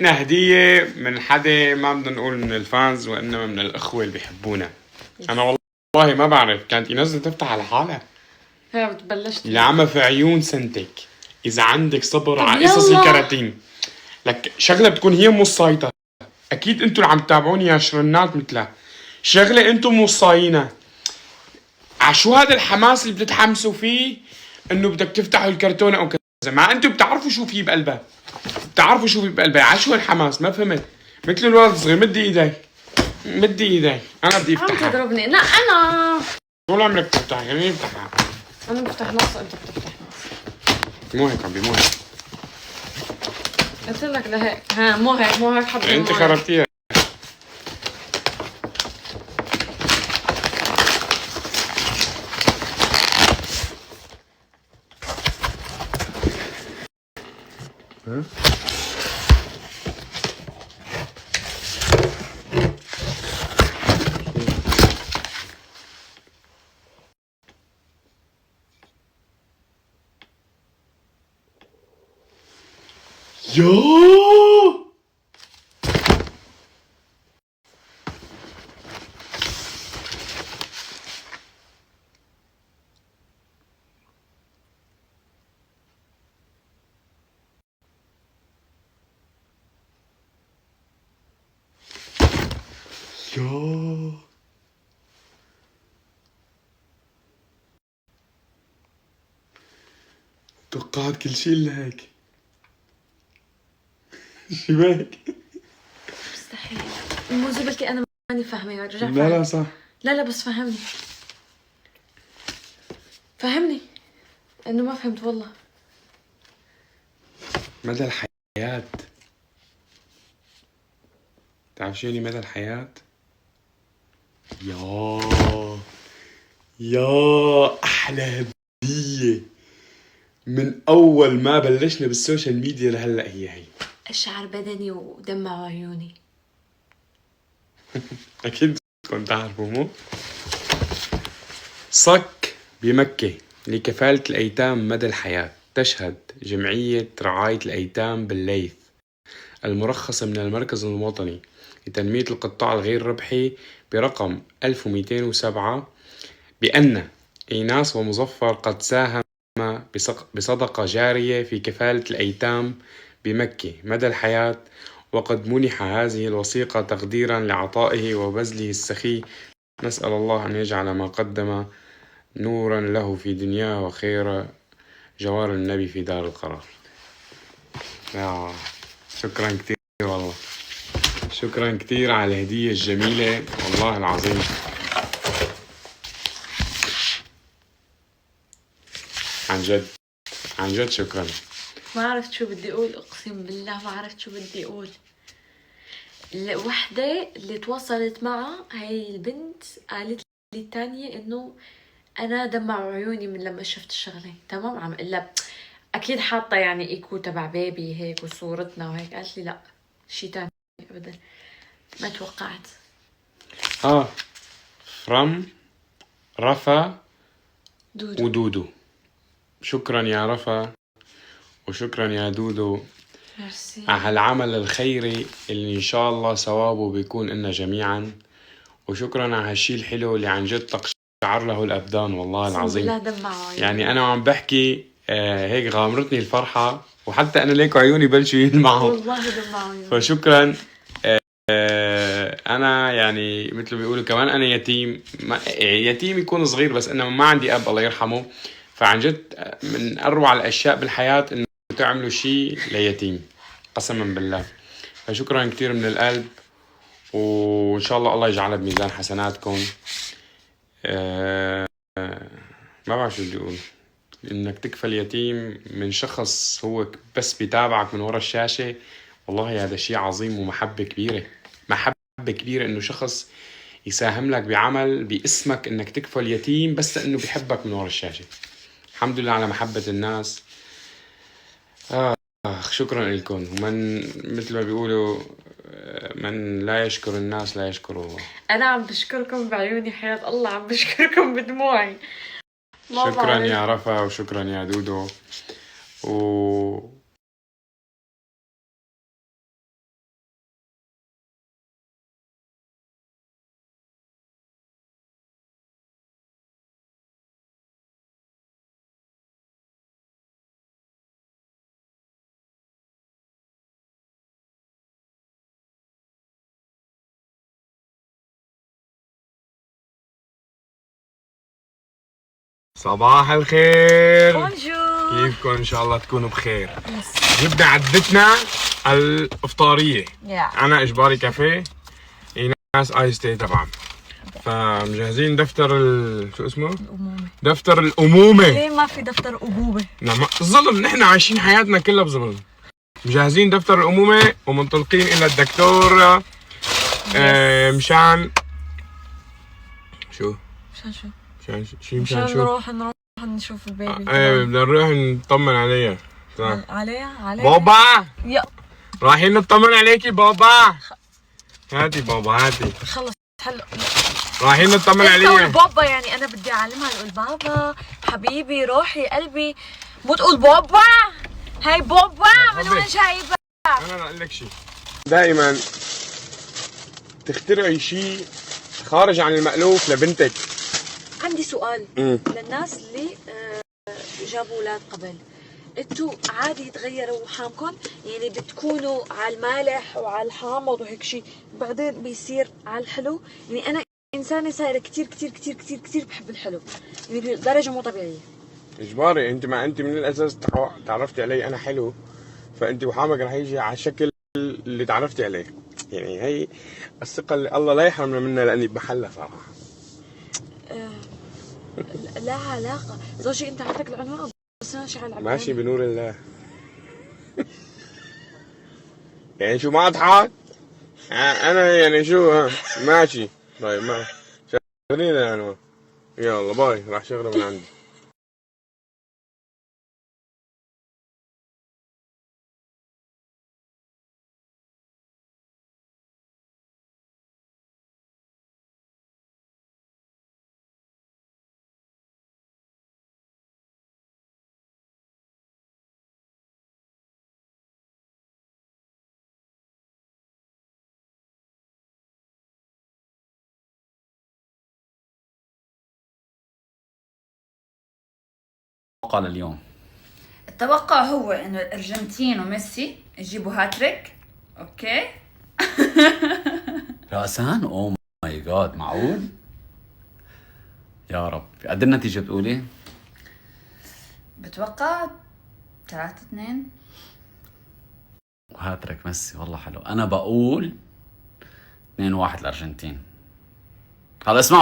هدية من حدا ما بدنا نقول من الفانز وإنما من الأخوة اللي بيحبونا. أنا والله ما بعرف، كانت إيناس تفتح على حالها. هي بتبلش العمى في عيون سنتك، إذا عندك صبر طب على قصص يلا. الكراتين. لك شغلة بتكون هي مصايطة، أكيد أنتوا اللي عم تتابعوني يا شرنات مثلها. شغلة أنتوا مصاينة. عشو هذا الحماس اللي بتتحمسوا فيه إنه بدك تفتحوا الكرتونة أو كذا، ما أنتوا بتعرفوا شو في بقلبها. بتعرفوا شو في بقلبها، عشو الحماس ما فهمت. مثل الولد الصغير، مدي ايدي مدي ايدي، انا بدي عم افتحها. تضربني. لا انا طول عمرك بتفتحها، خليني افتحها. انا بفتح نص، انت بتفتح نص. مو هيك عمي، مو هيك. قلت لك لهيك. ها مو هيك، مو هيك حبيبي. انت خربتيها. يوه يوه توقعت كل شيء الا هيك. شو بك؟ مستحيل. الموضوع بلكي انا ماني فاهمه. رجع لا لا صح. لا بس فهمني فهمني انه ما فهمت والله. مدى الحياة. تعرف شو يعني مدى الحياة؟ يا أحلى هدية من أول ما بلشنا بالسوشيال ميديا لهلأ هي. الشعر بدني ودمع عيوني. أكيد كنت تعرفوا مو؟ صك بمكة لكفالة الأيتام مدى الحياة. تشهد جمعية رعاية الأيتام بالليث المرخصة من المركز الوطني لتنمية القطاع الغير ربحي برقم 1207 بأن إيناس ومظفر قد ساهم بصدقة جارية في كفالة الأيتام بمكة مدى الحياة، وقد منح هذه الوثيقة تقديرا لعطائه وبذله السخي. نسأل الله أن يجعل ما قدم نورا له في دنياه وخير جوار النبي في دار القرار. شكرا كتير والله، شكرا كتير على الهدية الجميلة والله العظيم. عن جد شكرا. ما عرفت شو بدي اقول، اقسم بالله ما عرفت شو بدي اقول. الوحدة اللي تواصلت معها هاي البنت قالت لي الثانية انه انا دمع عيوني من لما شفت الشغلة. تمام، عم الا اكيد حاطة يعني ايكو تبع بيبي هيك وصورتنا وهيك. قالت لي لا شي تاني ابدا. ما توقعت. فرم رفا دودو. ودودو. شكرا يا رفا وشكرا يا دودو ميرسي على هالعمل الخيري اللي إن شاء الله ثوابه بيكون إلنا جميعا، وشكرا على هالشي الحلو اللي عن جد تقشعر له الأبدان والله العظيم. بالله دمع عيوني. يعني أنا وعم بحكي هيك غامرتني الفرحة، وحتى أنا ليك عيوني بلشوا يلمعوا والله دمع عيوني. فشكرا. أنا يعني مثل بيقولوا كمان أنا يتيم، يتيم يكون صغير بس أنا ما عندي أب الله يرحمه. فعن جد من أروع الأشياء بالحياة إنه تعملوا شيء ليتيم قسما بالله. فشكرا كتير من القلب، وإن شاء الله يجعلها بميزان حسناتكم. ما بعرف شو بدي أقول. إنك تكفل يتيم من شخص هو بس بيتابعك من وراء الشاشة، والله هذا شيء عظيم ومحبة كبيرة. محبة كبيرة إنه شخص يساهم لك بعمل باسمك إنك تكفل يتيم بس إنه بيحبك من وراء الشاشة. الحمد لله على محبة الناس. شكرا لكم. ومن مثل ما بيقولوا من لا يشكر الناس لا يشكر الله. انا عم بشكركم بعيوني حياة الله، عم بشكركم بدموعي. شكرا يا رفا وشكرا يا دودو صباح الخير. بونجور. كيفكم؟ ان شاء الله تكونوا بخير. جبنا عدتنا الافطاريه. انا اجباري كافيه، ايناس ايس تي طبعا. فمجهزين دفتر شو اسمه؟ الأمومة. دفتر الامومه. ليه ما في دفتر أبوبة؟ نعم ظلم، نحن عايشين حياتنا كلها بظلم. مجهزين دفتر الامومه ومنطلقين الى الدكتور مشان شو؟ مشان شو؟ نروح نشوف البيبي. ايه بدنا نروح نطمن عليها. عليها بابا يا رايحين نطمن عليكي بابا. هاتي بابا هاتي. خلص هلا رايحين نطمن عليها. بابا يعني انا بدي اعلمها تقول بابا حبيبي روحي قلبي، مو تقول بابا. هاي بابا من وين جايبها؟ انا اقول لك شيء، دائما تخترعي شيء خارج عن المألوف لبنتك. عندي سؤال للناس اللي جابوا اولاد قبل، انتوا عادي يتغيروا حامكم؟ يعني بتكونوا على المالح وعلى الحامض وهيك شيء بعدين بيصير على الحلو؟ يعني انا انسانه صايره كثير كثير كثير كثير كثير بحب الحلو، يعني بدرجه مو طبيعيه. اجباري، انت ما انت من الاساس تعرفتي علي انا حلو، فانت وحامك رح يجي على الشكل اللي تعرفتي عليه. يعني هي الثقه اللي الله لا يحرمنا منها لاني بحلها صراحه. لا علاقه زوجي، انت عندك العنوان بس ماشي على العنوان. ماشي بنور الله. يعني شو ما اضحك؟ انا يعني شو ماشي. طيب ما شغلين العنوان. يلا باي، راح شغله من عندي. قال اليوم التوقع هو انه الارجنتين وميسي يجيبوا هاتريك. اوكي. رأسان. اوه ماي جاد، معقول؟ يا رب. قد النتيجة بتقولي؟ بتوقع 3-2 وهاتريك ميسي. والله حلو. انا بقول 2-1 الارجنتين. هذا اسمع